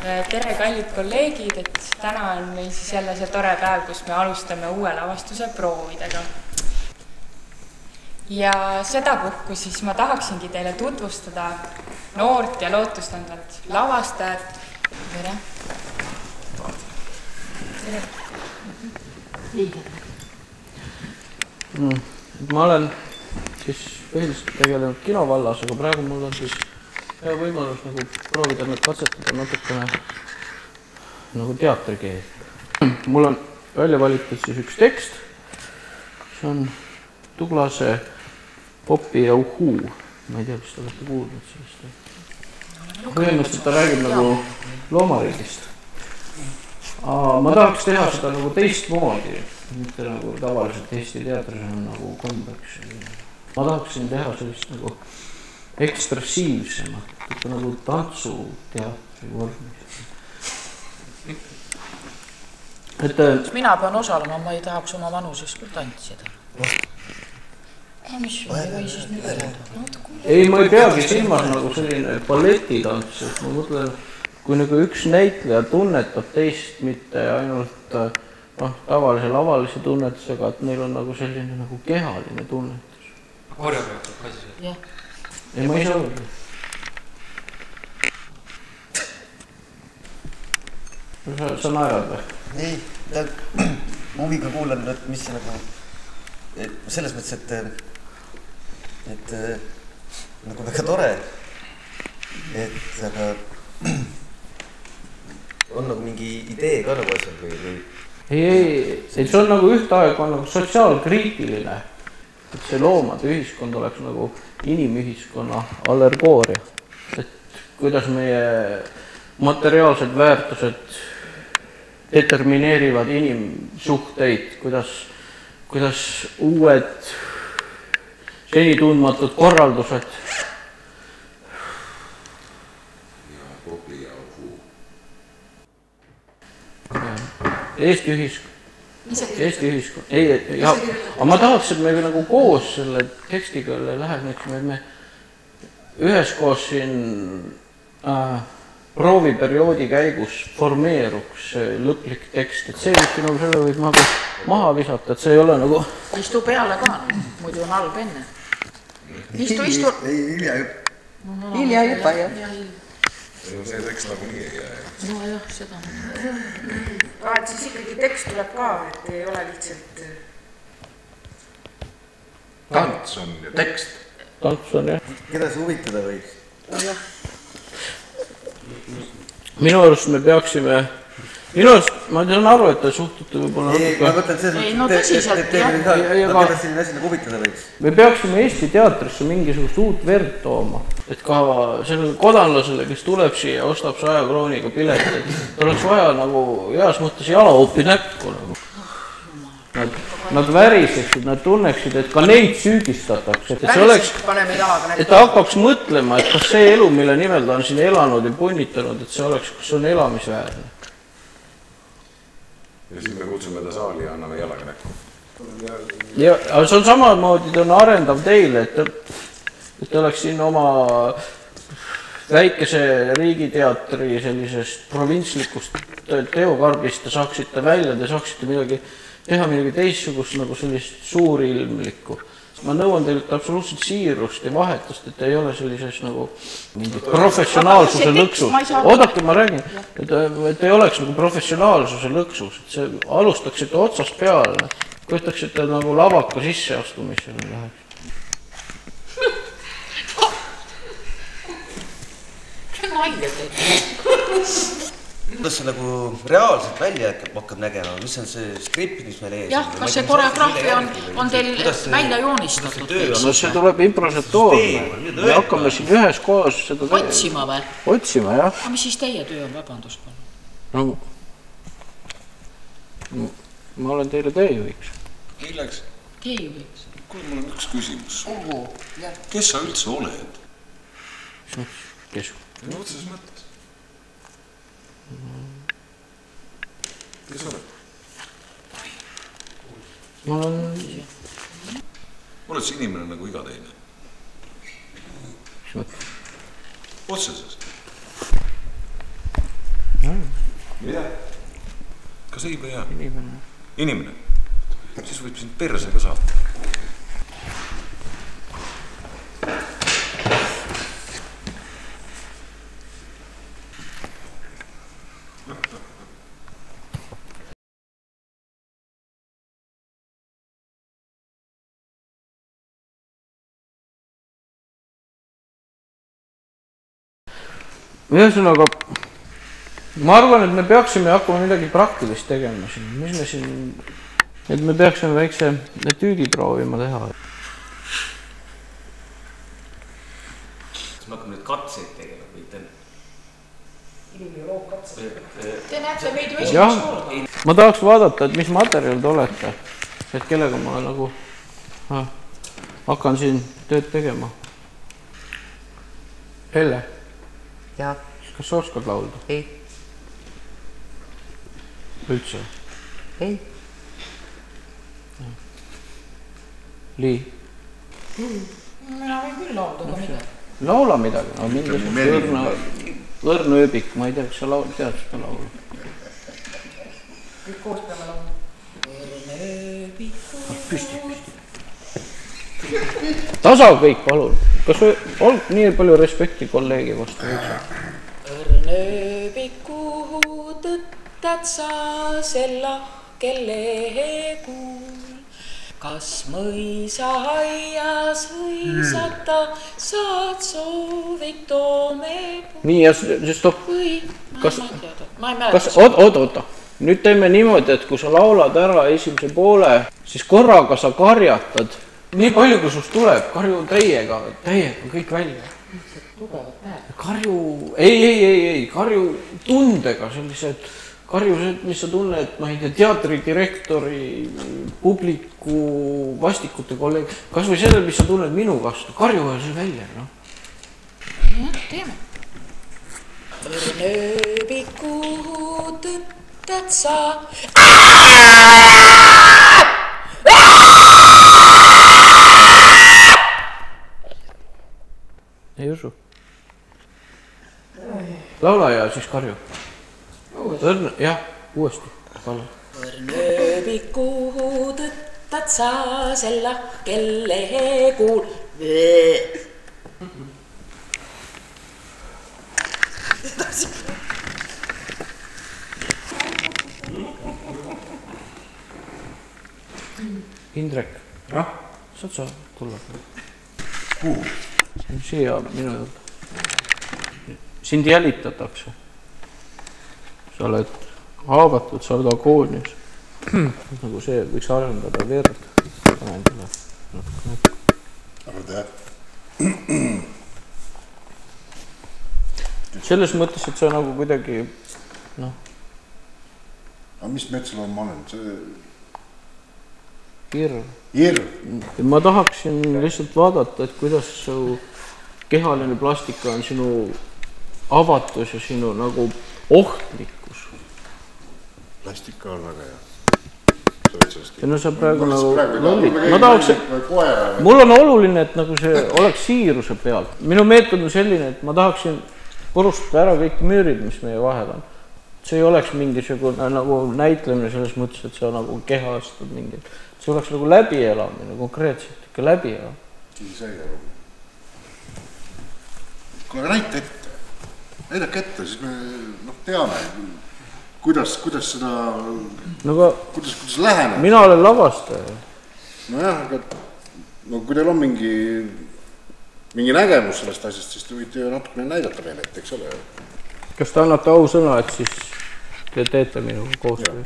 Tere, kallid kolleegid, et täna on meil siis jälle see tore päev, kus me alustame uue lavastuse proovidega. Ja sedapuhku siis ma tahaksingi teile tutvustada noort ja lootustandvat lavastajat. Tere! Ma olen siis põhiliselt tegelenud kinovallas, aga praegu mul on siis hea võimalus nagu proovida nüüd katsetada natukene nagu teatrikeelt. Mul on välja valitud siis üks tekst, see on Tuglase Popi ja Uhuu. Ma ei tea, kas te olete kuulnud sellest. Põhimõtteliselt ta räägib nagu loomariigist. Ma tahaks teha seda nagu teistmoodi, mitte nagu tavaliselt Eesti teatris on nagu kombeks. Ma tahaksin teha sellist nagu ekspressiivsemat, ikka nagu tantsuteatri vormis. Mina pean osalema, ma ei tahaks oma vanuses küll tantsida. Mis või siis nüüd öelda? Ei, ma ei peagi silmas nagu selline balletitants, et ma mõtlen, kui nagu üks näitleja tunnetab teist, mitte ainult tavalise lavalise tunnetusega, et neil on nagu selline nagu kehaline tunnetus. Koreograafia ka siis? Jah. Ei, ma ei saa öelda. Sa naerad või? Ei, ma huviga kuulan, mis see nagu selles mõttes, et nagu väga tore, et aga on nagu mingi idee ka nagu asjad või? Ei, see on nagu ühtaeg on nagu sotsiaalkriitiline, et see loomade ühiskond oleks nagu inimühiskonna allergooria, et kuidas meie materiaalsed väärtused determineerivad inimsuhteid, kuidas uued seni tundmatud korraldused. Ja Popi ja Uhuu. Eesti ühiskond. Aga ma tahaks, et me nagu koos selle tekstiga läheneksime, et me üheskoos siin prooviperioodi käigus formeeruks lõplik tekst, et see, mis nagu selle võib nagu maha visata, et see ei ole nagu... Istu peale ka, muidu on halb enne. Istu. Ei, Ilja Jüpp. Ilja Jüpa, jah. See tekst nagu nii ei jää. No jah, seda. Et siis ikkagi tekst tuleb ka, et ei ole lihtsalt... Tants on ja tekst. Tants on, jah. Keda see huvitada võiks? Jah. Minu arust me peaksime... ma tean aru, et te suhtute võib-olla natuke... Ma mõtlen selles, ei, no tõsiselt, jah. Keda selline asi nagu huvitada võiks? Me peaksime Eesti teatrisse mingisugust uut verd tooma. Et ka sellele kodanlasele, kes tuleb siia ja ostab 100 krooniga piletit, ta oleks vaja nagu heas mõttes jalaopi näkku. Nad väriseksid, nad tunneksid, et ka neid süüdistatakse. Et ta hakkaks mõtlema, et kas see elu, mille nimel ta on siin elanud ja punnitanud, et see oleks, kas see on elamisväärne. Ja siis me kutsume ta saali ja anname jalaga näkku. Ja see on samamoodi, ta on arendav teile, et te oleks siin oma väikese riigiteatri sellisest provintslikust teokarbist te saaksite välja, te saaksite teha midagi teistsugust nagu sellist suurilmlikku. Ma nõuan teilt absoluutselt siirust ja vahetust, et ei ole sellises nagu professionaalsuse lõksus. Oodake, ma räägin, et ei oleks nagu professionaalsuse lõksus, et see alustaksite otsast peale, kuitaksite nagu lavaka sisseastumisele läheks. See on haigelt, et... Kuidas see nagu reaalselt välja hakkab nägema? Mis on see skript, mis meil ees? Jah, kas see koreograafia on teil välja joonistatud? No see tuleb improvisatoorne. Me hakkame siin ühes koos seda... Otsima või? Otsima, jah. Aga mis siis teie töö on, vabandust? No, ma olen teile teejuhiks. Milleks? Teejuhiks. Kuule, mul on üks küsimus. Kes sa üldse oled? Kes? No otseses mõttes. Kes oled? Ma olen... Oled see inimene nagu iga teine? Otseses? Mida? Kas ei või jää? Inimene. Inimene? Siis võib sind perse ka saata. Ühesõnaga, ma arvan, et me peaksime hakkama midagi praktilist tegema siin. Mis me siin, et me peaksime väikse etüüdi proovima teha. Kas me hakkame nüüd katseid tegema või teeme? Te näete meid ju Jah, esimest korda. ma tahaks vaadata, et mis materjal te olete, et kellega ma nagu hakkan siin tööd tegema. Helle, Ja, kas sa oskad laulda? ei, Üldse? ei. Lii? Mina võin küll laulda, aga mida? Laula midagi, no mingisugune õrna ööbik, ma ei tea, kas sa tead seda laulu? Kõik koos peame laulma. Püsti. Tasa kõik, palun. Kas olg nii palju respekti kolleegi vastu? Õrnööbiku tõttad sa sella kelle kuul. Kas mõisa aias hõisata saad soovik toome puul? Nii, ja stopp. Või? Kas- Ma ei mäleta. Oota. Nüüd teeme niimoodi, et kui sa laulad ära esimese poole, siis korraga sa karjatad. Nii palju, kui sust tuleb, karju täiega kõik välja. Karju, ei, karju tundega, sellised karjused, mis sa tunned, ma ei tea, teatridirektori, publiku, vastikute kolleeg, kas või selle, mis sa tunned minu vastu, karju see välja, noh. Jah, teeme. Õrnööbiku tõttad sa... Ei usu. Laula ja siis karju. Jah, uuesti. Palun. Õrnööbiku tõttad sa sella kelle kuul. Indrek, saad sa tulla? Kuhu? Siia minu juurde. Sind jälitatakse. Sa oled haavatud, sa oled agoonias. Nagu see võiks arendada verd. Selles mõttes, et sa nagu kuidagi, noh. Aga mis metsaloom ma olen? Hirv. Ma tahaksin lihtsalt vaadata, et kuidas su kehaline plastika on sinu avatus ja sinu nagu ohtlikkus. Plastika on väga hea. Ja no sa praegu nagu lollid. Ma tahaksin, mul on oluline, et nagu see oleks siiruse peal. Minu meetod on selline, et ma tahaksin purustada ära kõik müürid, mis meie vahel on. See ei oleks mingisugune nagu näitlemine selles mõttes, et sa nagu kehastad mingit. See oleks nagu läbielamine, konkreetselt ikka läbielamine. Kuule, näita ette. Näidake ette, siis me teame, kuidas seda, kuidas läheneb. Mina olen lavastaja. Nojah, aga kui teil on mingi nägemus sellest asjast, siis te võite ju natukene näidata meile ette, eks ole. Kas te annate au sõna, et siis te teete minuga koostöö?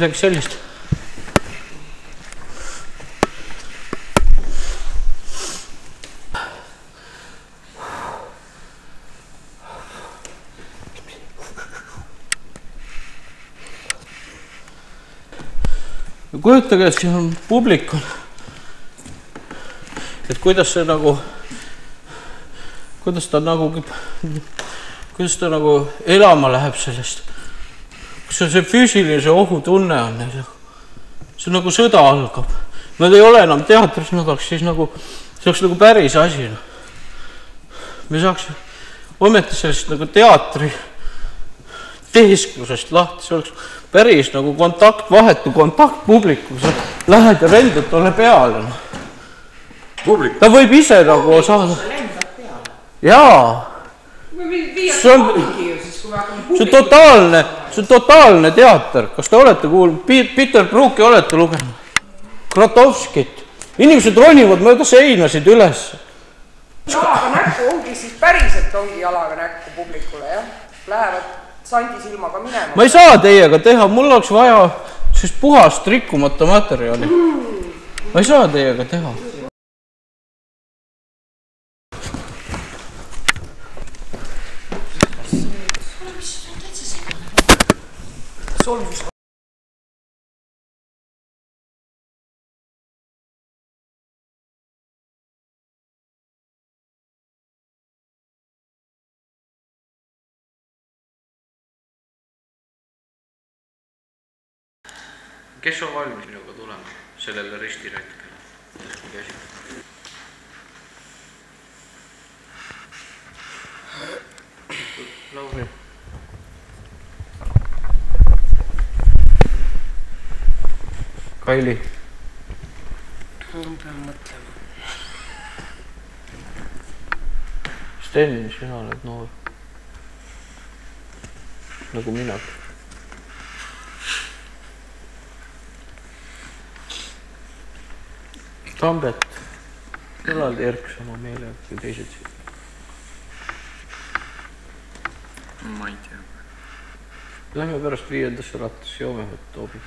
Midagi sellist. kujutage, et siin on publik on. Et kuidas ta nagu elama läheb sellest. Kus see füüsilise ohutunne on. See nagu sõda algab. Nad ei ole enam teatris, nad oleks siis nagu, see oleks nagu päris asi. Me saaks ometi sellest nagu teatri teesklusest lahti, see oleks päris nagu vahetu kontakt publikuga, sa lähed ja rendad tolle peale. Ta võib ise nagu saada. Jaa. See on totaalne teater. Kas te olete kuulnud? Peter Brooki olete lugenud? Kratovskit. Inimesed ronivad mööda seinasid üles. Jalaga näkku ongi siis päriselt ongi jalaga näkku publikule, jah? Lähevad sandisilmaga minema. Ma ei saa teiega teha, mul oleks vaja siis puhast rikkumata materjali. Ma ei saa teiega teha. Solvus. Kes on valmis minuga tulema sellele ristiretkele? Lauri. Kaili. Ma pean mõtlema. Sten, sina oled noor. Nagu mina. Tambet. Eraldi erksama meelega kui teised siin. Ma ei tea. Lähme pärast 5. rattasse joome, et toobid.